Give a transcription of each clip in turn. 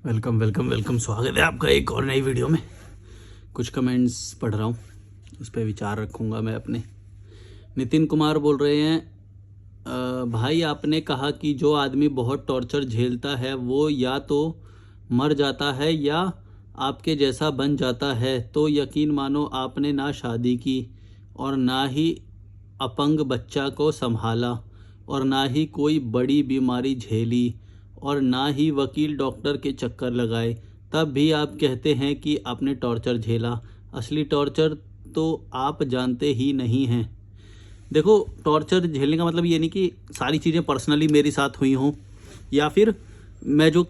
Welcome welcome welcome. स्वागत है आपका एक और नई वीडियो में। कुछ कमेंट्स पढ़ रहा हूँ, उस पर विचार रखूँगा मैं अपने। नितिन कुमार बोल रहे हैं, भाई आपने कहा कि जो आदमी बहुत टॉर्चर झेलता है वो या तो मर जाता है या आपके जैसा बन जाता है, तो यकीन मानो आपने ना शादी की और ना ही अपंग बच्चा को संभाला और ना ही कोई बड़ी बीमारी झेली और ना ही वकील डॉक्टर के चक्कर लगाए, तब भी आप कहते हैं कि आपने टॉर्चर झेला। असली टॉर्चर तो आप जानते ही नहीं हैं। देखो, टॉर्चर झेलने का मतलब ये नहीं कि सारी चीज़ें पर्सनली मेरे साथ हुई हों, या फिर मैं जो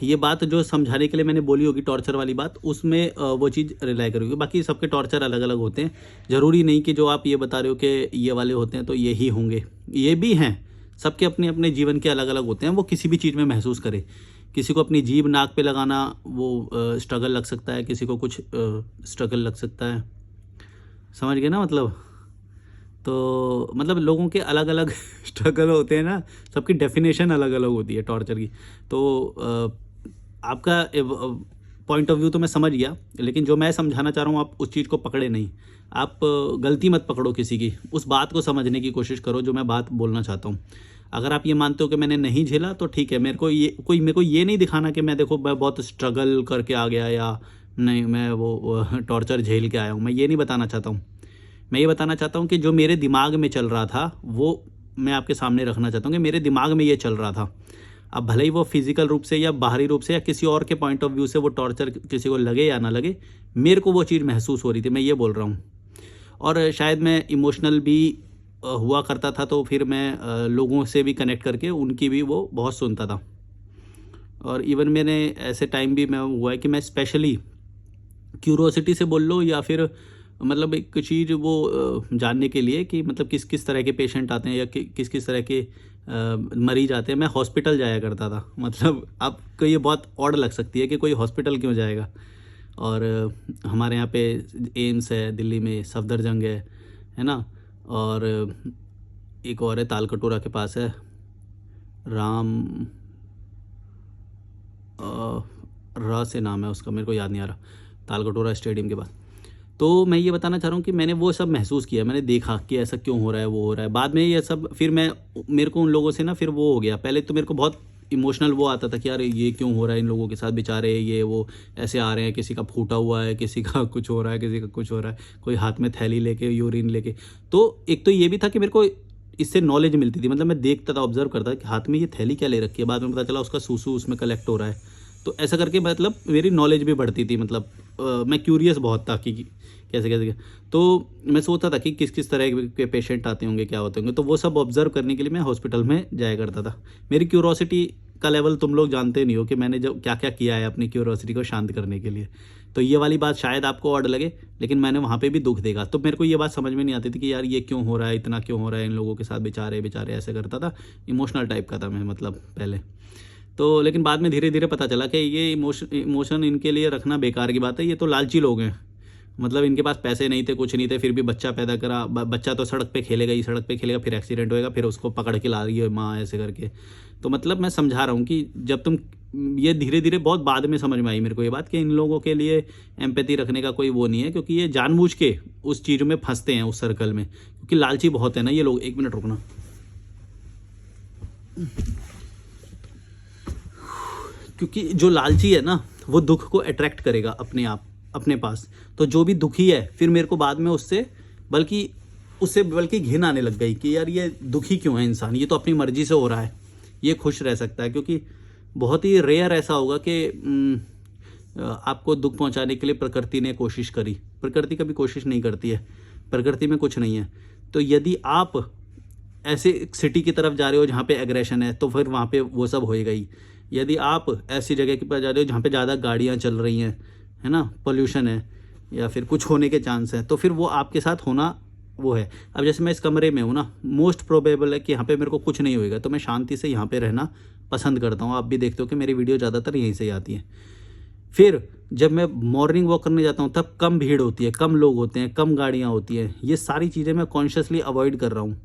ये बात जो समझाने के लिए मैंने बोली होगी टॉर्चर वाली बात, उसमें वो चीज़ रिलाई करूँगी। बाकी सबके टॉर्चर अलग अलग होते हैं। ज़रूरी नहीं कि जो आप ये बता रहे हो कि ये वाले होते हैं तो ये ही होंगे, ये भी हैं। सबके अपने अपने जीवन के अलग अलग होते हैं, वो किसी भी चीज़ में महसूस करे। किसी को अपनी जीभ नाक पे लगाना वो स्ट्रगल लग सकता है, किसी को कुछ स्ट्रगल लग सकता है। समझ गए ना मतलब? तो मतलब लोगों के अलग अलग स्ट्रगल होते हैं ना, सबकी डेफिनेशन अलग अलग होती है टॉर्चर की। तो आपका पॉइंट ऑफ व्यू तो मैं समझ गया, लेकिन जो मैं समझाना चाह रहा हूँ आप उस चीज़ को पकड़े नहीं। आप गलती मत पकड़ो किसी की, उस बात को समझने की कोशिश करो जो मैं बात बोलना चाहता हूँ। अगर आप ये मानते हो कि मैंने नहीं झेला तो ठीक है। मेरे को ये नहीं दिखाना कि मैं देखो मैं बहुत स्ट्रगल करके आ गया, या नहीं मैं वो टॉर्चर झेल के आया हूँ। मैं ये नहीं बताना चाहता हूँ। मैं ये बताना चाहता हूँ कि जो मेरे दिमाग में चल रहा था वो मैं आपके सामने रखना चाहता हूँ कि मेरे दिमाग में ये चल रहा था। अब भले ही वो फिज़िकल रूप से या बाहरी रूप से या किसी और के पॉइंट ऑफ व्यू से वो टॉर्चर किसी को लगे या ना लगे, मेरे को वो चीज़ महसूस हो रही थी, मैं ये बोल रहा हूँ। और शायद मैं इमोशनल भी हुआ करता था, तो फिर मैं लोगों से भी कनेक्ट करके उनकी भी वो बहुत सुनता था। और इवन मैंने ऐसे टाइम भी मैं हुआ है कि मैं स्पेशली क्यूरोसिटी से बोल लो, या फिर मतलब एक चीज़ वो जानने के लिए कि मतलब किस किस तरह के पेशेंट आते हैं या किस किस तरह के मरीज आते हैं, मैं हॉस्पिटल जाया करता था। मतलब आपको ये बहुत ऑड लग सकती है कि कोई हॉस्पिटल क्यों जाएगा। और हमारे यहाँ पे एम्स है दिल्ली में, सफदरजंग है ना। और एक और है तालकटोरा के पास है, राम र से नाम है उसका, मेरे को याद नहीं आ रहा, तालकटोरा स्टेडियम के पास। तो मैं ये बताना चाह रहा हूँ कि मैंने वो सब महसूस किया, मैंने देखा कि ऐसा क्यों हो रहा है, वो हो रहा है। बाद में ये सब फिर मेरे को उन लोगों से ना फिर वो हो गया। पहले तो मेरे को बहुत इमोशनल वो आता था कि यार ये क्यों हो रहा है इन लोगों के साथ, बेचारे ये वो ऐसे आ रहे हैं, किसी का फूटा हुआ है, किसी का कुछ हो रहा है, किसी का कुछ हो रहा है, कोई हाथ में थैली लेके यूरिन लेके। तो एक तो ये भी था कि मेरे को इससे नॉलेज मिलती थी, मतलब मैं देखता था, ऑब्जर्व करता था कि हाथ में ये थैली क्या ले रखी है। बाद में पता चला उसका सूसू उसमें कलेक्ट हो रहा है। तो ऐसा करके मतलब मेरी नॉलेज भी बढ़ती थी। मतलब मैं क्यूरियस बहुत था कि कैसे कैसे तो मैं सोचता था कि किस किस तरह के पेशेंट आते होंगे, क्या होते होंगे। तो वो सब ऑब्जर्व करने के लिए मैं हॉस्पिटल में जाया करता था। मेरी क्यूरोसिटी का लेवल तुम लोग जानते नहीं हो कि मैंने जो क्या क्या किया है अपनी क्यूरोसिटी को शांत करने के लिए। तो ये वाली बात शायद आपको ऑड लगे, लेकिन मैंने वहाँ पे भी दुख देखा। तो मेरे को ये बात समझ में नहीं आती थी कि यार ये क्यों हो रहा है, इतना क्यों हो रहा है इन लोगों के साथ, बेचारे बेचारे ऐसे करता था। इमोशनल टाइप का था मैं, मतलब पहले तो। लेकिन बाद में धीरे धीरे पता चला कि ये इमोशन इनके लिए रखना बेकार की बात है। ये तो लालची लोग हैं। मतलब इनके पास पैसे नहीं थे, कुछ नहीं थे, फिर भी बच्चा पैदा करा। बच्चा तो सड़क पे खेलेगा ही, सड़क पे खेलेगा, फिर एक्सीडेंट होएगा, फिर उसको पकड़ के ला रही है माँ ऐसे करके। तो मतलब मैं समझा रहा हूँ कि जब तुम ये धीरे धीरे बहुत बाद में समझ में आई मेरे को ये बात कि इन लोगों के लिए एम्पैथी रखने का कोई वो नहीं है, क्योंकि ये जानबूझ के उस चीज़ में फंसते हैं, उस सर्कल में, क्योंकि लालची बहुत है ना ये लोग। एक मिनट रुकना। क्योंकि जो लालची है ना वो दुख को अट्रैक्ट करेगा अपने आप अपने पास। तो जो भी दुखी है फिर मेरे को बाद में उससे बल्कि घिन आने लग गई कि यार ये दुखी क्यों है इंसान, ये तो अपनी मर्जी से हो रहा है, ये खुश रह सकता है। क्योंकि बहुत ही रेयर ऐसा होगा कि आपको दुख पहुंचाने के लिए प्रकृति ने कोशिश करी। प्रकृति कभी कोशिश नहीं करती है, प्रकृति में कुछ नहीं है। तो यदि आप ऐसे सिटी की तरफ जा रहे हो जहाँ पे एग्रेशन है, तो फिर वहाँ पे वो सब होएगा ही। यदि आप ऐसी जगह के पास जा रहे हो जहाँ पे ज़्यादा गाड़ियाँ चल रही हैं, है ना, पोल्यूशन है, या फिर कुछ होने के चांस हैं, तो फिर वो आपके साथ होना वो है। अब जैसे मैं इस कमरे में हूँ ना, मोस्ट प्रोबेबल है कि यहाँ पे मेरे को कुछ नहीं होएगा, तो मैं शांति से यहाँ पे रहना पसंद करता हूँ। आप भी देखते हो कि मेरी वीडियो ज़्यादातर यहीं से ही आती है। फिर जब मैं मॉर्निंग वॉक करने जाता हूँ तब कम भीड़ होती है, कम लोग होते हैं, कम गाड़ियाँ होती हैं। ये सारी चीज़ें मैं कॉन्शियसली अवॉइड कर रहा हूँ,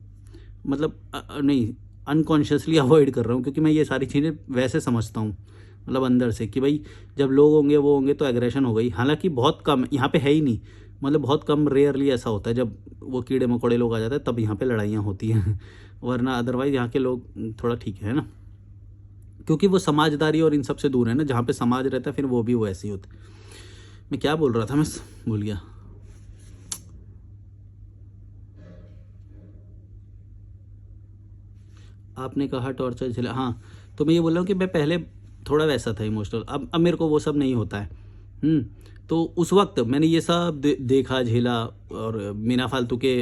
मतलब नहीं, अनकॉन्शियसली अवॉइड कर रहा हूँ, क्योंकि मैं ये सारी चीज़ें वैसे समझता हूँ। मतलब अंदर से, कि भाई जब लोग होंगे वो होंगे तो एग्रेशन हो गई। हालांकि बहुत कम, यहाँ पे है ही नहीं, मतलब बहुत कम, रेयरली ऐसा होता है जब वो कीड़े मकोड़े लोग आ जाते हैं तब यहाँ पे लड़ाइयाँ होती हैं वरना अदरवाइज़ यहाँ के लोग थोड़ा ठीक है ना, क्योंकि वो समाजदारी और इन सब से दूर है ना। जहाँ पे समाज रहता है फिर वो भी वो ऐसे ही होते। मैं क्या बोल रहा था, मैं भूल गया। आपने कहा टॉर्चर झेला, हाँ, तो मैं ये बोल रहा हूँ कि मैं पहले थोड़ा वैसा था इमोशनल, अब मेरे को वो सब नहीं होता है। तो उस वक्त मैंने ये सब देखा झेला, और बिना फालतू के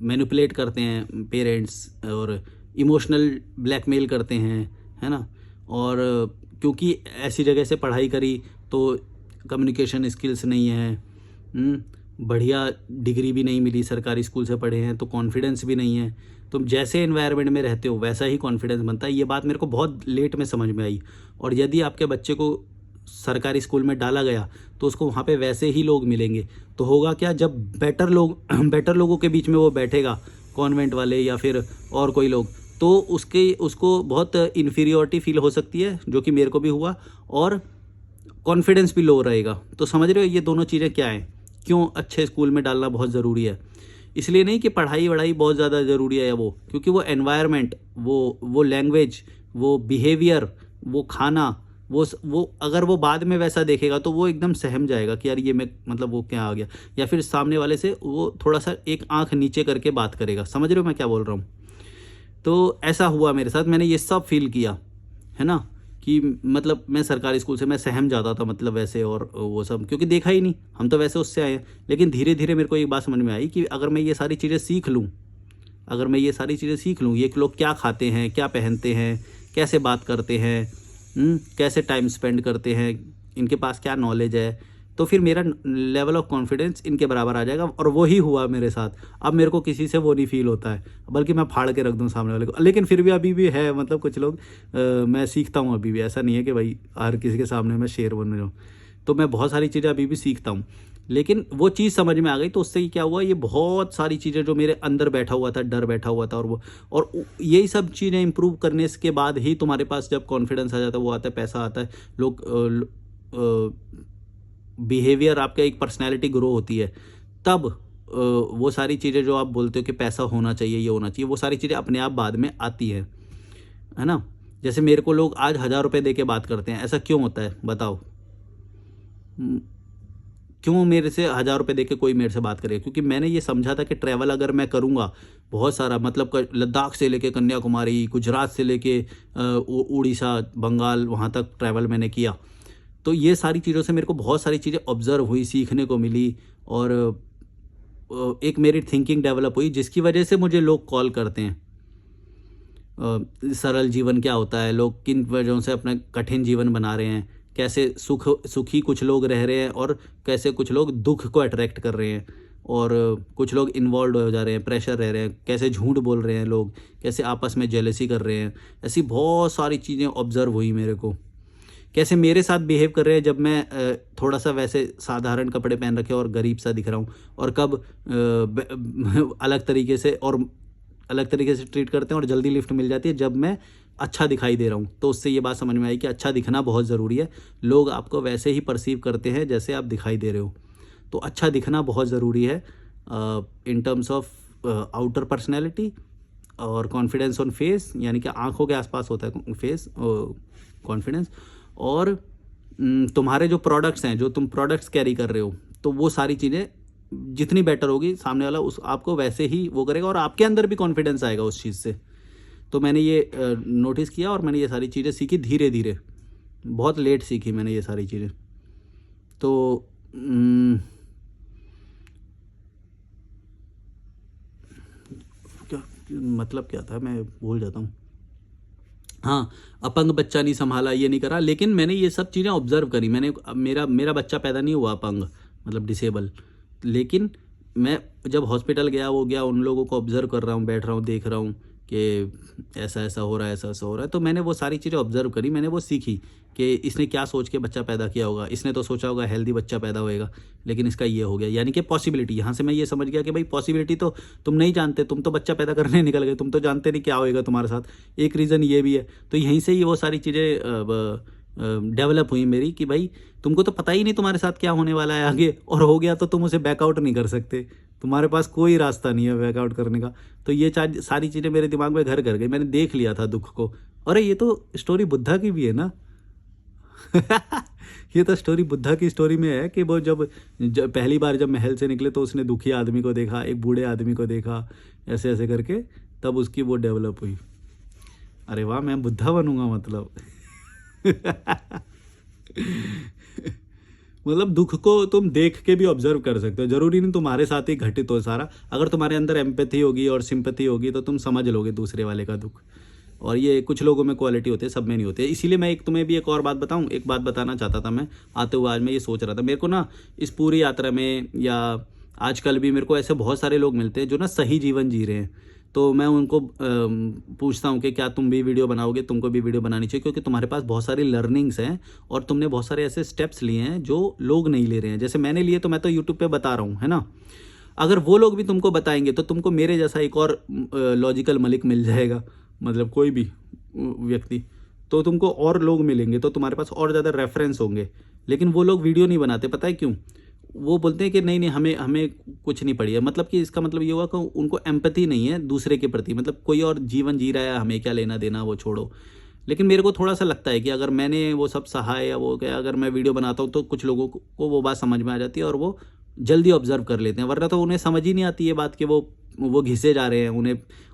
मैनिपुलेट करते हैं पेरेंट्स और इमोशनल ब्लैकमेल करते हैं, है ना। और क्योंकि ऐसी जगह से पढ़ाई करी तो कम्युनिकेशन स्किल्स नहीं है, बढ़िया डिग्री भी नहीं मिली, सरकारी स्कूल से पढ़े हैं तो कॉन्फिडेंस भी नहीं है। तुम जैसे एनवायरनमेंट में रहते हो वैसा ही कॉन्फिडेंस बनता है। ये बात मेरे को बहुत लेट में समझ में आई। और यदि आपके बच्चे को सरकारी स्कूल में डाला गया तो उसको वहाँ पे वैसे ही लोग मिलेंगे, तो होगा क्या, जब बेटर लोगों के बीच में वो बैठेगा, कॉन्वेंट वाले या फिर और कोई लोग, तो उसको बहुत इन्फीरियोरिटी फील हो सकती है, जो कि मेरे को भी हुआ, और कॉन्फिडेंस भी लो रहेगा। तो समझ रहे हो ये दोनों चीज़ें क्या हैं, क्यों अच्छे स्कूल में डालना बहुत ज़रूरी है। इसलिए नहीं कि पढ़ाई वढ़ाई बहुत ज़्यादा ज़रूरी है या वो, क्योंकि वो एनवायरनमेंट, वो लैंग्वेज, वो बिहेवियर, वो खाना, वो अगर वो बाद में वैसा देखेगा तो वो एकदम सहम जाएगा कि यार ये मैं, मतलब वो क्या आ गया, या फिर सामने वाले से वो थोड़ा सा एक आंख नीचे करके बात करेगा। समझ रहे हो मैं क्या बोल रहा हूँ। तो ऐसा हुआ मेरे साथ, मैंने ये सब फील किया, है ना, कि मतलब मैं सरकारी स्कूल से मैं सहम जाता था, मतलब वैसे, और वो सब क्योंकि देखा ही नहीं, हम तो वैसे उससे आए हैं। लेकिन धीरे धीरे मेरे को एक बात समझ में आई कि अगर मैं ये सारी चीज़ें सीख लूँ, ये लोग क्या खाते हैं, क्या पहनते हैं, कैसे बात करते हैं, कैसे टाइम स्पेंड करते हैं, इनके पास क्या नॉलेज है, तो फिर मेरा लेवल ऑफ कॉन्फिडेंस इनके बराबर आ जाएगा। और वही हुआ मेरे साथ। अब मेरे को किसी से वो नहीं फील होता है, बल्कि मैं फाड़ के रख दूं सामने वाले को। लेकिन फिर भी अभी भी है, मतलब कुछ लोग मैं सीखता हूँ अभी भी। ऐसा नहीं है कि भाई हर किसी के सामने मैं शेर बन रहा हूँ, तो मैं बहुत सारी चीज़ें अभी भी सीखता हूँ। लेकिन वो चीज़ समझ में आ गई, तो उससे क्या हुआ, ये बहुत सारी चीज़ें जो मेरे अंदर बैठा हुआ था, डर बैठा हुआ था, और यही सब चीज़ें इंप्रूव करने के बाद ही तुम्हारे पास जब कॉन्फिडेंस आ जाता है, वो आता है, पैसा आता है, लोग बिहेवियर, आपका एक पर्सनैलिटी ग्रो होती है, तब वो सारी चीज़ें जो आप बोलते हो कि पैसा होना चाहिए, ये होना चाहिए, वो सारी चीज़ें अपने आप बाद में आती है ना। जैसे मेरे को लोग आज 1000 रुपये दे के बात करते हैं, ऐसा क्यों होता है बताओ। क्यों मेरे से 1000 रुपये दे के कोई मेरे से बात करेगा, क्योंकि मैंने ये समझा था कि ट्रैवल अगर मैं करूँगा बहुत सारा, मतलब लद्दाख से लेके कन्याकुमारी, गुजरात से लेके उड़ीसा, बंगाल, वहाँ तक ट्रैवल मैंने किया, तो ये सारी चीज़ों से मेरे को बहुत सारी चीज़ें ऑब्ज़र्व हुई, सीखने को मिली, और एक मेरी थिंकिंग डेवलप हुई, जिसकी वजह से मुझे लोग कॉल करते हैं। सरल जीवन क्या होता है, लोग किन वजहों से अपना कठिन जीवन बना रहे हैं, कैसे सुखी कुछ लोग रह रहे हैं, और कैसे कुछ लोग दुख को अट्रैक्ट कर रहे हैं, और कुछ लोग इन्वॉल्व हो जा रहे हैं, प्रेशर रह रहे हैं, कैसे झूठ बोल रहे हैं लोग, कैसे आपस में जेलसी कर रहे हैं। ऐसी बहुत सारी चीज़ें ऑब्ज़र्व हुई मेरे को, कैसे मेरे साथ बिहेव कर रहे हैं जब मैं थोड़ा सा वैसे साधारण कपड़े पहन रखे और गरीब सा दिख रहा हूँ, और कब अलग तरीके से ट्रीट करते हैं, और जल्दी लिफ्ट मिल जाती है जब मैं अच्छा दिखाई दे रहा हूँ। तो उससे ये बात समझ में आई कि अच्छा दिखना बहुत ज़रूरी है। लोग आपको वैसे ही परसीव करते हैं जैसे आप दिखाई दे रहे हो, तो अच्छा दिखना बहुत ज़रूरी है in terms of outer personality, और कॉन्फिडेंस ऑन फेस, यानी कि आँखों के आसपास होता है फेस कॉन्फिडेंस। और तुम्हारे जो प्रोडक्ट्स हैं, जो तुम प्रोडक्ट्स कैरी कर रहे हो, तो वो सारी चीज़ें जितनी बेटर होगी, सामने वाला उस आपको वैसे ही वो करेगा, और आपके अंदर भी कॉन्फिडेंस आएगा उस चीज़ से। तो मैंने ये नोटिस किया, और मैंने ये सारी चीज़ें सीखी धीरे धीरे, बहुत लेट सीखी मैंने ये सारी चीज़ें। तो क्या मतलब क्या था, मैं भूल जाता हूँ। हाँ, अपंग बच्चा नहीं संभाला, ये नहीं करा, लेकिन मैंने ये सब चीज़ें ऑब्ज़र्व करी। मैंने मेरा बच्चा पैदा नहीं हुआ अपंग, मतलब डिसेबल, लेकिन मैं जब हॉस्पिटल गया, उन लोगों को ऑब्ज़र्व कर रहा हूँ, बैठ रहा हूँ, देख रहा हूँ कि ऐसा ऐसा हो रहा है, ऐसा ऐसा हो रहा है। तो मैंने वो सारी चीज़ें ऑब्ज़र्व करी, मैंने वो सीखी कि इसने क्या सोच के बच्चा पैदा किया होगा। इसने तो सोचा होगा हेल्दी बच्चा पैदा होएगा, लेकिन इसका ये हो गया, यानी कि पॉसिबिलिटी। यहाँ से मैं ये समझ गया कि भाई पॉसिबिलिटी तो तुम नहीं जानते, तुम तो बच्चा पैदा करने निकल गए, तुम तो जानते नहीं क्या होएगा तुम्हारे साथ। एक रीज़न ये भी है। तो यहीं से ही वो सारी चीज़ें डेवलप हुई मेरी कि भाई तुमको तो पता ही नहीं तुम्हारे साथ क्या होने वाला है आगे, और हो गया तो तुम उसे बैकआउट नहीं कर सकते, तुम्हारे पास कोई रास्ता नहीं है बैकआउट करने का। तो ये सारी चीज़ें मेरे दिमाग में घर कर गई, मैंने देख लिया था दुख को। अरे ये तो स्टोरी बुद्धा की भी है ना। ये तो स्टोरी बुद्धा की स्टोरी में है कि वो जब पहली बार जब महल से निकले तो उसने दुखी आदमी को देखा, एक बूढ़े आदमी को देखा, ऐसे ऐसे करके तब उसकी वो डेवलप हुई। अरे वाह, मैं बुद्धा बनूंगा मतलब। मतलब दुख को तुम देख के भी ऑब्जर्व कर सकते हो, जरूरी नहीं तुम्हारे साथ ही घटित हो सारा। अगर तुम्हारे अंदर एम्पैथी होगी और सिंपैथी होगी तो तुम समझ लोगे दूसरे वाले का दुख। और ये कुछ लोगों में क्वालिटी होती है, सब में नहीं होती है। इसीलिए मैं तुम्हें भी एक और बात बताऊं, एक बात बताना चाहता था मैं आते हुए। आज मैं ये सोच रहा था, मेरे को ना इस पूरी यात्रा में या आजकल भी मेरे को ऐसे बहुत सारे लोग मिलते हैं जो ना सही जीवन जी रहे हैं। तो मैं उनको पूछता हूँ कि क्या तुम भी वीडियो बनाओगे, तुमको भी वीडियो बनानी चाहिए, क्योंकि तुम्हारे पास बहुत सारी लर्निंग्स हैं और तुमने बहुत सारे ऐसे स्टेप्स लिए हैं जो लोग नहीं ले रहे हैं। जैसे मैंने लिए तो मैं तो यूट्यूब पे बता रहा हूँ, है ना। अगर वो लोग भी तुमको बताएंगे तो तुमको मेरे जैसा एक और लॉजिकल मलिक मिल जाएगा, मतलब कोई भी व्यक्ति, तो तुमको और लोग मिलेंगे, तो तुम्हारे पास और ज़्यादा रेफरेंस होंगे। लेकिन वो लोग वीडियो नहीं बनाते, पता है क्यों? वो बोलते हैं कि नहीं नहीं हमें कुछ नहीं पड़ी है। मतलब कि इसका मतलब ये हुआ कि उनको एम्पैथी नहीं है दूसरे के प्रति, मतलब कोई और जीवन जी रहा है, हमें क्या लेना देना, वो छोड़ो। लेकिन मेरे को थोड़ा सा लगता है कि अगर मैंने वो सब सहा है या वो क्या, अगर मैं वीडियो बनाता हूँ तो कुछ लोगों को वो बात समझ में आ जाती है और वो जल्दी ऑब्जर्व कर लेते हैं। वरना तो उन्हें समझ ही नहीं आती ये बात कि वो घिसे जा रहे हैं,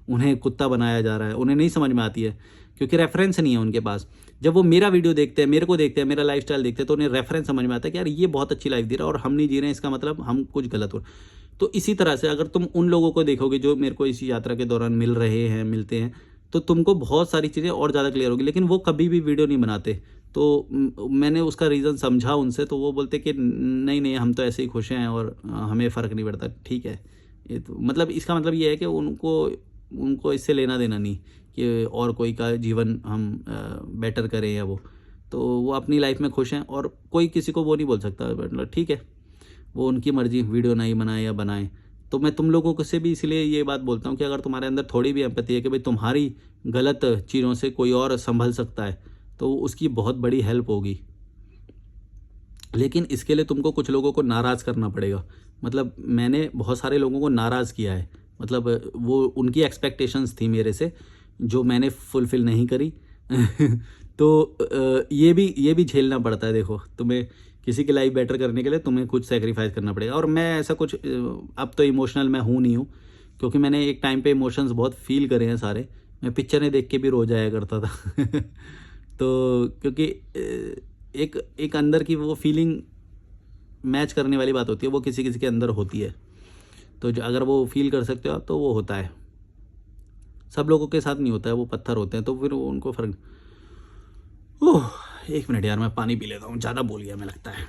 उन्हें कुत्ता बनाया जा रहा है, उन्हें नहीं समझ में आती है क्योंकि रेफरेंस नहीं है उनके पास। जब वो मेरा वीडियो देखते हैं, मेरे को देखते हैं, मेरा लाइफस्टाइल देखते हैं, तो उन्हें रेफरेंस समझ में आता है कि यार ये बहुत अच्छी लाइफ जी रहा है और हम नहीं जी रहे हैं, इसका मतलब हम कुछ गलत हो। तो इसी तरह से अगर तुम उन लोगों को देखोगे जो मेरे को इसी यात्रा के दौरान मिल रहे हैं, मिलते हैं, तो तुमको बहुत सारी चीज़ें और ज़्यादा क्लियर होगी। लेकिन वो कभी भी वीडियो नहीं बनाते। तो मैंने उसका रीज़न समझा उनसे, तो वो बोलते कि नहीं नहीं हम तो ऐसे ही खुश हैं और हमें फ़र्क नहीं पड़ता। ठीक है, ये तो मतलब इसका मतलब ये है कि उनको इससे लेना देना नहीं कि और कोई का जीवन हम बेटर करें या वो, तो वो अपनी लाइफ में खुश हैं और कोई किसी को वो नहीं बोल सकता। मतलब ठीक है, वो उनकी मर्जी, वीडियो नहीं बनाए या बनाएं। तो मैं तुम लोगों को से भी इसलिए ये बात बोलता हूँ कि अगर तुम्हारे अंदर थोड़ी भी एम्पैथी है कि भाई तुम्हारी गलत चीज़ों से कोई और संभल सकता है, तो उसकी बहुत बड़ी हेल्प होगी। लेकिन इसके लिए तुमको कुछ लोगों को नाराज़ करना पड़ेगा। मतलब मैंने बहुत सारे लोगों को नाराज़ किया है, मतलब वो उनकी एक्सपेक्टेशंस थी मेरे से जो मैंने फुलफ़िल नहीं करी। तो ये भी झेलना पड़ता है। देखो, तुम्हें किसी की लाइफ बेटर करने के लिए तुम्हें कुछ सेक्रीफाइस करना पड़ेगा। और मैं ऐसा कुछ अब तो इमोशनल मैं हूँ नहीं हूँ, क्योंकि मैंने एक टाइम पे इमोशंस बहुत फील करे हैं सारे। मैं पिक्चरें देख के भी रो जाया करता था। तो क्योंकि एक अंदर की वो फीलिंग मैच करने वाली बात होती है, वो किसी किसी के अंदर होती है। तो जो अगर वो फील कर सकते हो आप, तो वो होता है। सब लोगों के साथ नहीं होता है, वो पत्थर होते हैं, तो फिर उनको फ़र्क। ओह, एक मिनट यार, मैं पानी पी लेता हूँ, ज़्यादा बोल गया मैं लगता है।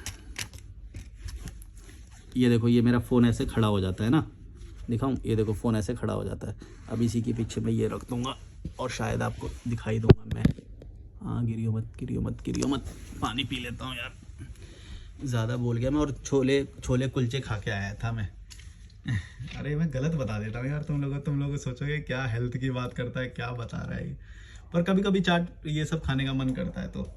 ये देखो, ये मेरा फ़ोन ऐसे खड़ा हो जाता है ना, दिखाऊँ? ये देखो फ़ोन ऐसे खड़ा हो जाता है। अब इसी के पीछे मैं ये रख दूँगा और शायद आपको दिखाई दूँगा मैं। हाँ, गिरियो मत गिरियो मत गिरियो मत। पानी पी लेता हूँ यार, ज़्यादा बोल गया मैं। और छोले कुलचे खा के आया था मैं। अरे मैं गलत बता देता हूँ यार, तुम लोग सोचोगे क्या हेल्थ की बात करता है, क्या बता रहा है ये। पर कभी कभी चाट ये सब खाने का मन करता है तो।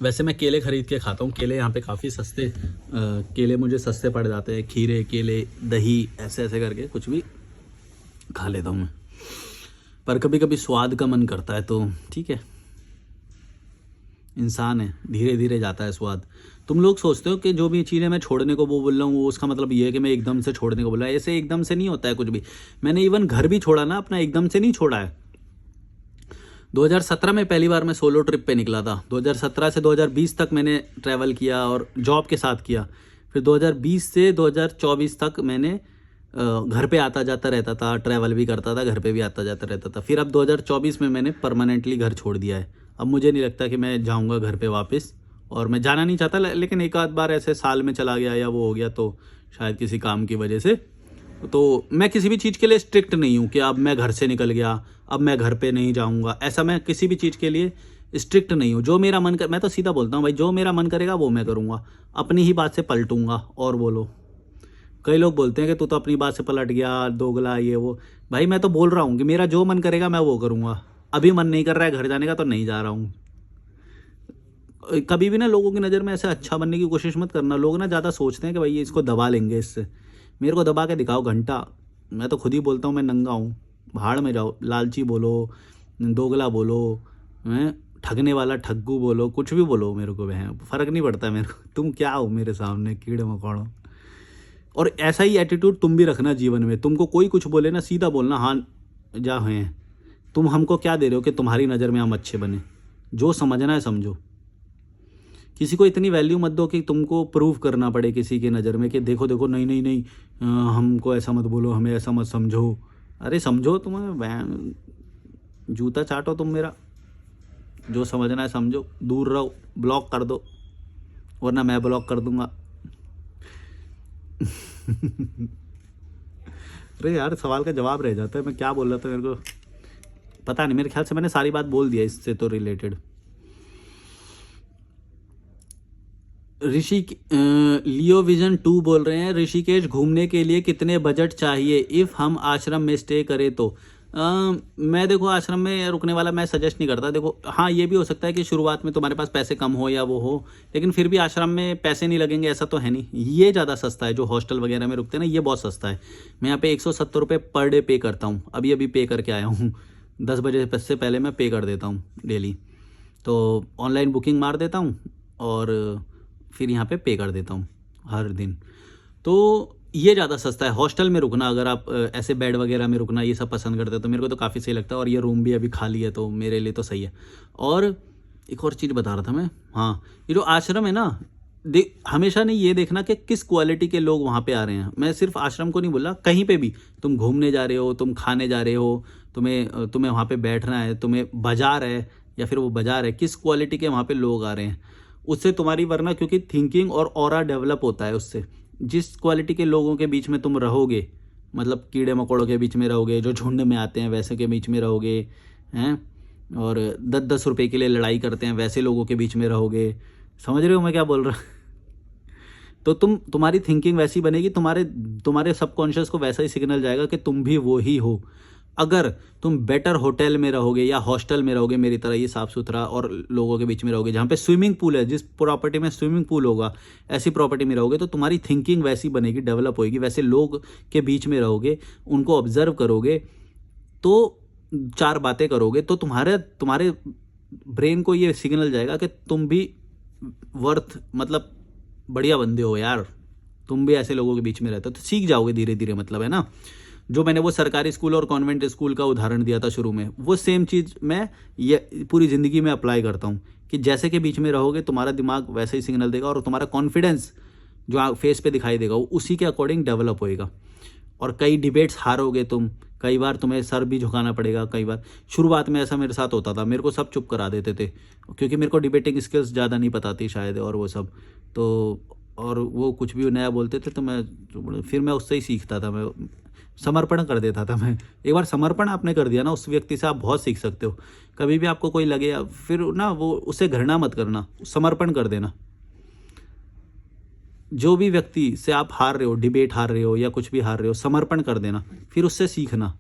वैसे मैं केले खरीद के खाता हूँ। केले यहाँ पे काफ़ी सस्ते, केले मुझे सस्ते पड़ जाते हैं। खीरे, केले, दही, ऐसे ऐसे करके कुछ भी खा लेता हूँ मैं। पर कभी कभी स्वाद का मन करता है, तो ठीक है, इंसान है, धीरे धीरे जाता है स्वाद। तुम लोग सोचते हो कि जो भी चीज़ें मैं छोड़ने को वो बोल रहा हूँ, वो उसका मतलब ये है कि मैं एकदम से छोड़ने को बोला। ऐसे एकदम से नहीं होता है कुछ भी। मैंने इवन घर भी छोड़ा ना अपना, एकदम से नहीं छोड़ा है। 2017 में पहली बार मैं सोलो ट्रिप पे निकला था। 2017 से 2020 तक मैंने ट्रैवल किया और जॉब के साथ किया। फिर 2020 से 2024 तक मैंने घर पे आता जाता रहता था, ट्रैवल भी करता था, घर पे भी आता जाता रहता था। फिर अब 2024 में मैंने परमानेंटली घर छोड़ दिया है। अब मुझे नहीं लगता कि मैं जाऊंगा घर पे वापस, और मैं जाना नहीं चाहता। लेकिन एक आध बार ऐसे साल में चला गया या वो हो गया, तो शायद किसी काम की वजह से। तो मैं किसी भी चीज़ के लिए स्ट्रिक्ट नहीं हूँ कि अब मैं घर से निकल गया, अब मैं घर पे नहीं जाऊँगा। ऐसा मैं किसी भी चीज़ के लिए स्ट्रिक्ट नहीं हूँ। जो मेरा मन कर, मैं तो सीधा बोलता हूँ भाई, जो मेरा मन करेगा वो मैं करूँगा, अपनी ही बात से पलटूंगा। और बोलो, कई लोग बोलते हैं कि तू तो अपनी बात से पलट गया, दोगला, ये वो। भाई मैं तो बोल रहा हूँ कि मेरा जो मन करेगा मैं वो करूँगा। अभी मन नहीं कर रहा है घर जाने का तो नहीं जा रहा हूँ। कभी भी ना लोगों की नज़र में ऐसे अच्छा बनने की कोशिश मत करना। लोग ना ज़्यादा सोचते हैं कि भाई इसको दबा लेंगे इससे। मेरे को दबा के दिखाओ घंटा, मैं तो खुद ही बोलता हूँ मैं नंगा हूँ। भाड़ में जाओ, लालची बोलो, दोगला बोलो, हैं, ठगने वाला ठग्गू बोलो, कुछ भी बोलो, मेरे को वह फ़र्क नहीं पड़ता मेरे को। तुम क्या हो मेरे सामने, कीड़े मकोड़ों। और ऐसा ही एटीट्यूड तुम भी रखना जीवन में। तुमको कोई कुछ बोले ना, सीधा बोलना, हाँ जा हैं, तुम हमको क्या दे रहे हो कि तुम्हारी नज़र में हम अच्छे बने। जो समझना है समझो। किसी को इतनी वैल्यू मत दो कि तुमको प्रूव करना पड़े किसी की नज़र में कि देखो देखो, नहीं नहीं नहीं, हमको ऐसा मत बोलो, हमें ऐसा मत समझो। अरे समझो, तुम्हें जूता चाटो तुम मेरा। जो समझना है समझो, दूर रहो, ब्लॉक कर दो, वरना मैं ब्लॉक कर दूंगा। अरे यार, सवाल का जवाब रह जाता है। मैं क्या बोल रहा था, मेरे को पता नहीं। मेरे ख्याल से मैंने सारी बात बोल दिया इससे तो रिलेटेड। लियो विजन 2 बोल रहे हैं, ऋषिकेश घूमने के लिए कितने बजट चाहिए इफ़ हम आश्रम में स्टे करें तो? मैं देखो आश्रम में रुकने वाला मैं सजेस्ट नहीं करता। देखो हाँ, ये भी हो सकता है कि शुरुआत में तुम्हारे पास पैसे कम हो या वो हो, लेकिन फिर भी आश्रम में पैसे नहीं लगेंगे ऐसा तो है नहीं। ये ज़्यादा सस्ता है, जो हॉस्टल वगैरह में रुकते हैं ना, ये बहुत सस्ता है। मैं यहाँ पे 170 रुपये पर डे पे करता हूँ। अभी अभी पे करके आया हूँ। 10 बजे से पहले मैं पे कर देता हूँ डेली। तो ऑनलाइन बुकिंग मार देता हूँ और फिर यहाँ पे कर देता हूँ हर दिन। तो ये ज़्यादा सस्ता है। हॉस्टल में रुकना, अगर आप ऐसे बेड वगैरह में रुकना ये सब पसंद करते हो तो मेरे को तो काफ़ी सही लगता है। और ये रूम भी अभी खाली है तो मेरे लिए तो सही है। और एक और चीज़ बता रहा था मैं, हाँ, ये जो आश्रम है ना, हमेशा नहीं ये देखना कि किस क्वालिटी के लोग वहाँ पे आ रहे हैं। मैं सिर्फ आश्रम को नहीं बोला, कहीं पे भी तुम घूमने जा रहे हो, तुम खाने जा रहे हो, तुम्हें वहाँ पे बैठना है, तुम्हें बाजार है या फिर वो बाजार है, किस क्वालिटी के वहाँ पे लोग आ रहे हैं उससे तुम्हारी, वरना क्योंकि थिंकिंग और ऑरा डेवलप होता है उससे। जिस क्वालिटी के लोगों के बीच में तुम रहोगे, मतलब कीड़े मकोड़ों के बीच में रहोगे, जो झुंड में आते हैं वैसे के बीच में रहोगे, हैं, और 10-10 रुपए के लिए लड़ाई करते हैं वैसे लोगों के बीच में रहोगे। समझ रहे हो मैं क्या बोल रहा तो तुम्हारी थिंकिंग वैसी बनेगी, तुम्हारे सबकॉन्शियस को वैसा ही सिग्नल जाएगा कि तुम भी वो ही हो। अगर तुम बेटर होटल में रहोगे या हॉस्टल में रहोगे मेरी तरह, ये साफ़ सुथरा और लोगों के बीच में रहोगे, जहाँ पे स्विमिंग पूल है, जिस प्रॉपर्टी में स्विमिंग पूल होगा ऐसी प्रॉपर्टी में रहोगे, तो तुम्हारी थिंकिंग वैसी बनेगी, डेवलप होगी। वैसे लोग के बीच में रहोगे, उनको ऑब्जर्व करोगे, तो 4 बातें करोगे, तो तुम्हारे ब्रेन को ये सिग्नल जाएगा कि तुम भी वर्थ, मतलब बढ़िया बंदे हो यार, तुम भी ऐसे लोगों के बीच में रहते हो, तो सीख जाओगे धीरे धीरे, मतलब है ना। जो मैंने वो सरकारी स्कूल और कॉन्वेंट स्कूल का उदाहरण दिया था शुरू में, वो सेम चीज़ मैं ये पूरी ज़िंदगी में अप्लाई करता हूँ कि जैसे के बीच में रहोगे तुम्हारा दिमाग वैसे ही सिग्नल देगा और तुम्हारा कॉन्फिडेंस जो आप फेस पे दिखाई देगा वो उसी के अकॉर्डिंग डेवलप होएगा। और कई डिबेट्स हारोगे तुम, कई बार तुम्हें सर भी झुकाना पड़ेगा। कई बार शुरुआत में ऐसा मेरे साथ होता था, मेरे को सब चुप करा देते थे क्योंकि मेरे को डिबेटिंग स्किल्स ज़्यादा नहीं पता थी शायद, और वो सब तो, और वो कुछ भी नया बोलते थे तो फिर मैं उससे ही सीखता था, मैं समर्पण कर देता था। मैं एक बार समर्पण आपने कर दिया ना उस व्यक्ति से, आप बहुत सीख सकते हो। कभी भी आपको कोई लगे फिर ना, वो उससे घृणा मत करना, समर्पण कर देना। जो भी व्यक्ति से आप हार रहे हो, डिबेट हार रहे हो या कुछ भी हार रहे हो, समर्पण कर देना, फिर उससे सीखना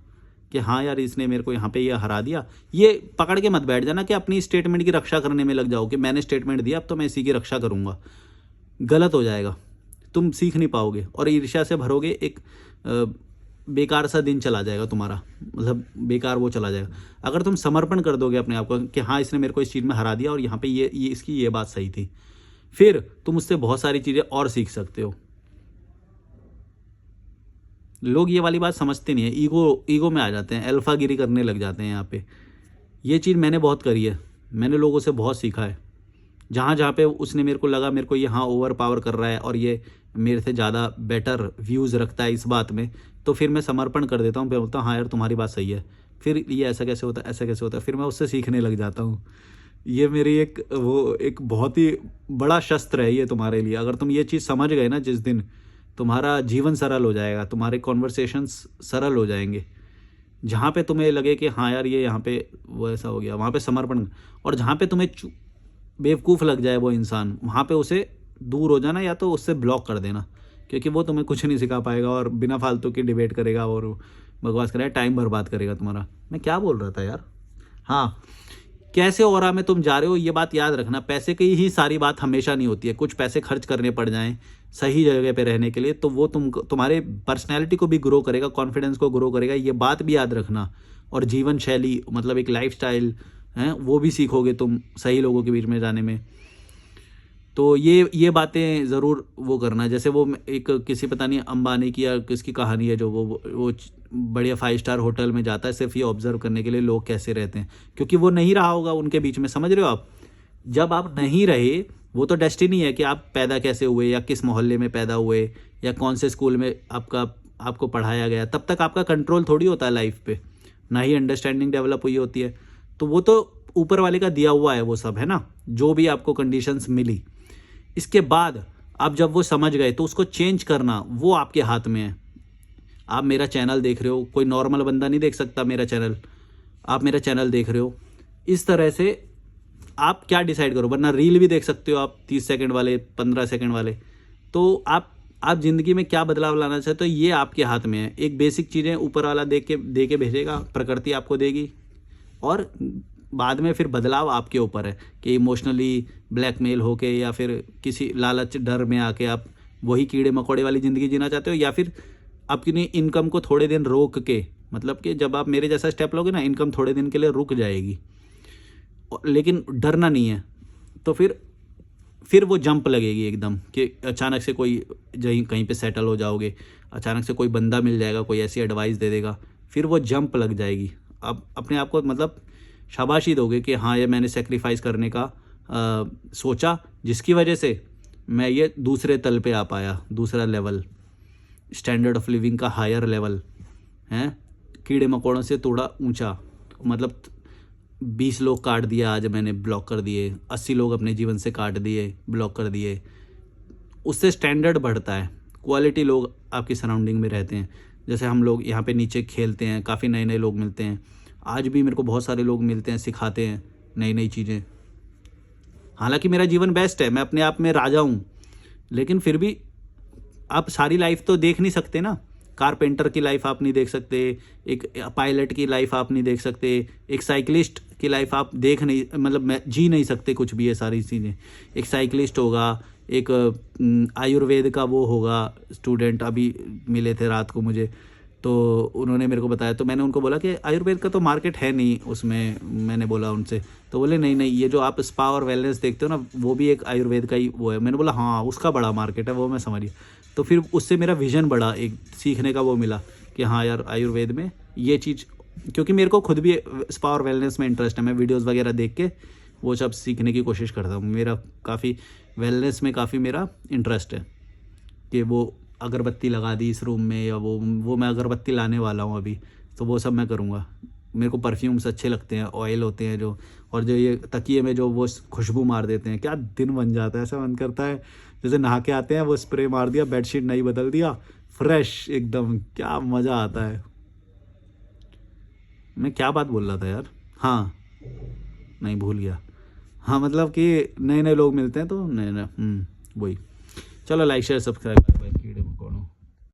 कि हाँ यार इसने मेरे को यहाँ पे ये हरा दिया। ये पकड़ के मत बैठ जाना कि अपनी स्टेटमेंट की रक्षा करने में लग जाओ कि मैंने स्टेटमेंट दिया अब तो मैं इसी की रक्षा करूँगा। गलत हो जाएगा, तुम सीख नहीं पाओगे और ईर्ष्या से भरोगे, एक बेकार सा दिन चला जाएगा तुम्हारा, मतलब बेकार वो चला जाएगा। अगर तुम समर्पण कर दोगे अपने आप को कि हाँ इसने मेरे को इस चीज़ में हरा दिया और यहाँ पे ये इसकी ये बात सही थी, फिर तुम उससे बहुत सारी चीज़ें और सीख सकते हो। लोग ये वाली बात समझते नहीं है, ईगो में आ जाते हैं, अल्फागिरी करने लग जाते हैं यहाँ पे। ये चीज़ मैंने बहुत करी है, मैंने लोगों से बहुत सीखा है। जहाँ पे उसने मेरे को लगा मेरे को ये हाँ ओवर पावर कर रहा है और ये मेरे से ज़्यादा बेटर व्यूज़ रखता है इस बात में, तो फिर मैं समर्पण कर देता हूँ। फिर बोलता हूँ हाँ यार तुम्हारी बात सही है, फिर ये ऐसा कैसे होता है, ऐसा कैसे होता है, फिर मैं उससे सीखने लग जाता हूँ। ये मेरी एक बहुत ही बड़ा शस्त्र है ये तुम्हारे लिए। अगर तुम ये चीज़ समझ गए ना जिस दिन, तुम्हारा जीवन सरल हो जाएगा, तुम्हारे कॉन्वर्सेशंस सरल हो जाएंगे। जहाँ पे तुम्हें लगे कि हाँ यार ये यहाँ पे वो ऐसा हो गया, वहाँ पे समर्पण। और जहाँ पे तुम्हें बेवकूफ़ लग जाए वो इंसान, वहाँ पे उसे दूर हो जाना, या तो उससे ब्लॉक कर देना, क्योंकि वो तुम्हें कुछ नहीं सिखा पाएगा और बिना फालतू की डिबेट करेगा और बकवास करेगा, टाइम बर्बाद करेगा तुम्हारा। मैं क्या बोल रहा था यार, हाँ, कैसे ऑरा में तुम जा रहे हो, ये बात याद रखना। पैसे की ही सारी बात हमेशा नहीं होती है, कुछ पैसे खर्च करने पड़ जाएं सही जगह पे रहने के लिए, तो वो तुम्हारे पर्सनैलिटी को भी ग्रो करेगा, कॉन्फिडेंस को ग्रो करेगा, ये बात भी याद रखना। और जीवन शैली मतलब एक लाइफ स्टाइल है, वो भी सीखोगे तुम सही लोगों के बीच में जाने में। तो ये बातें ज़रूर वो करना। जैसे वो एक किसी पता नहीं अंबानी की या किसकी कहानी है, जो वो बढ़िया 5 स्टार होटल में जाता है सिर्फ ये ऑब्ज़र्व करने के लिए लोग कैसे रहते हैं, क्योंकि वो नहीं रहा होगा उनके बीच में, समझ रहे हो आप। जब आप नहीं रहे, वो तो डेस्टिनी है कि आप पैदा कैसे हुए या किस मोहल्ले में पैदा हुए या कौन से स्कूल में आपको पढ़ाया गया, तब तक आपका कंट्रोल थोड़ी होता है लाइफ पे, ना ही अंडरस्टैंडिंग डेवलप हुई होती है। तो वो तो ऊपर वाले का दिया हुआ है वो सब, है ना, जो भी आपको कंडीशंस मिली। इसके बाद आप जब वो समझ गए तो उसको चेंज करना वो आपके हाथ में है। आप मेरा चैनल देख रहे हो, कोई नॉर्मल बंदा नहीं देख सकता मेरा चैनल, आप मेरा चैनल देख रहे हो, इस तरह से आप क्या डिसाइड करो। वरना रील भी देख सकते हो आप, 30 सेकंड वाले, 15 सेकंड वाले। तो आप ज़िंदगी में क्या बदलाव लाना चाहते हो, ये आपके हाथ में है। एक बेसिक चीज़ें ऊपर वाला दे के भेजेगा, प्रकृति आपको देगी, और बाद में फिर बदलाव आपके ऊपर है कि इमोशनली ब्लैकमेल होके या फिर किसी लालच डर में आके आप वही कीड़े मकोड़े वाली ज़िंदगी जीना चाहते हो, या फिर अपनी इनकम को थोड़े दिन रोक के, मतलब कि जब आप मेरे जैसा स्टेप लोगे ना, इनकम थोड़े दिन के लिए रुक जाएगी, लेकिन डरना नहीं है। तो फिर वो जंप लगेगी एकदम कि अचानक से कोई कहीं पे सेटल हो जाओगे, अचानक से कोई बंदा मिल जाएगा, कोई ऐसी एडवाइस दे देगा, फिर वो जंप लग जाएगी। आप अपने आप को मतलब शाबाशी दोगे कि हाँ ये मैंने सेक्रीफाइस करने का सोचा, जिसकी वजह से मैं ये दूसरे तल पे आ पाया, दूसरा लेवल, स्टैंडर्ड ऑफ लिविंग का हायर लेवल है, कीड़े मकोड़ों से थोड़ा ऊंचा। मतलब 20 लोग काट दिया आज मैंने, ब्लॉक कर दिए, 80 लोग अपने जीवन से काट दिए, ब्लॉक कर दिए। उससे स्टैंडर्ड बढ़ता है, क्वालिटी लोग आपकी सराउंडिंग में रहते हैं। जैसे हम लोग यहाँ पे नीचे खेलते हैं, काफ़ी नए नए लोग मिलते हैं, आज भी मेरे को बहुत सारे लोग मिलते हैं, सिखाते हैं नई नई चीज़ें। हालांकि मेरा जीवन बेस्ट है, मैं अपने आप में राजा हूँ, लेकिन फिर भी आप सारी लाइफ तो देख नहीं सकते ना। कारपेंटर की लाइफ आप नहीं देख सकते, एक पायलट की लाइफ आप नहीं देख सकते, एक साइकिलिस्ट की लाइफ आप देख नहीं, मतलब जी नहीं सकते कुछ भी, ये सारी चीज़ें। एक साइकिलिस्ट होगा, एक आयुर्वेद का वो होगा स्टूडेंट, अभी मिले थे रात को मुझे, तो उन्होंने मेरे को बताया, तो मैंने उनको बोला कि आयुर्वेद का तो मार्केट है नहीं उसमें, मैंने बोला उनसे, तो बोले नहीं नहीं, ये जो आप स्पा और वेलनेस देखते हो ना, वो भी एक आयुर्वेद का ही वो है। मैंने बोला हाँ, उसका बड़ा मार्केट है, वो मैं समझ गया। तो फिर उससे मेरा विज़न बढ़ा, एक सीखने का वो मिला कि हाँ यार आयुर्वेद में ये चीज़, क्योंकि मेरे को खुद भी स्पा और वेलनेस में इंटरेस्ट है, मैं वीडियोज़ वगैरह देख के वो सब सीखने की कोशिश करता हूँ। मेरा काफ़ी वेलनेस में काफ़ी मेरा इंटरेस्ट है कि वो अगरबत्ती लगा दी इस रूम में, या वो मैं अगरबत्ती लाने वाला हूँ अभी, तो वो सब मैं करूँगा। मेरे को परफ्यूम्स अच्छे लगते हैं, ऑयल होते हैं जो, और जो ये तकिए में जो वो खुशबू मार देते हैं, क्या दिन बन जाता है। ऐसा मन करता है जैसे नहा के आते हैं, वो स्प्रे मार दिया, बेडशीट नई बदल दिया, फ्रेश एकदम, क्या मज़ा आता है। मैं क्या बात बोल रहा था यार, हाँ नहीं भूल गया, हाँ मतलब कि नए नए लोग मिलते हैं तो नए नए वही। चलो लाइक शेयर सब्सक्राइब।